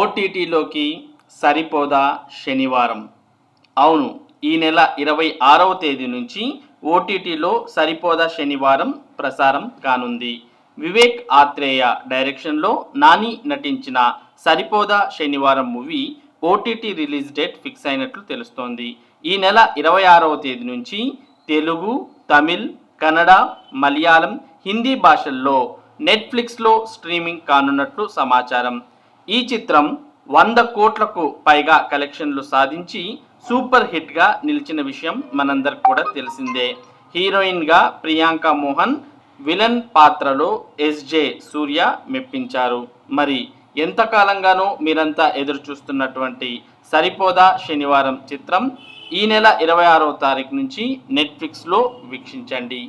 ఓటీటీలోకి సరిపోదా శనివారం. అవును, ఈ నెల 26వ తేదీ నుంచి ఓటీటీలో సరిపోదా శనివారం ప్రసారం కానుంది. వివేక్ ఆత్రేయ డైరెక్షన్లో నాని నటించిన సరిపోదా శనివారం movie OTT release date fix అయినట్లు తెలుస్తోంది. ఈ నెల 26వ తేదీ నుంచి తెలుగు, తమిళ్, కన్నడ, మలయాళం, హిందీ భాషల్లో నెట్ఫ్లిక్స్లో స్ట్రీమింగ్ కానున్నట్లు సమాచారం. ఈ చిత్రం 100 కోట్లకు పైగా కలెక్షన్లు సాధించి సూపర్ హిట్గా నిలిచిన విషయం మనందరికి కూడా తెలిసిందే. హీరోయిన్గా ప్రియాంక మోహన్, విలన్ పాత్రలో ఎస్జే సూర్య మెప్పించారు. మరి ఎంతకాలంగానో మీరంతా ఎదురు చూస్తున్నటువంటి సరిపోదా శనివారం చిత్రం ఈ నెల 26వ తారీఖు నుంచి నెట్ఫ్లిక్స్లో వీక్షించండి.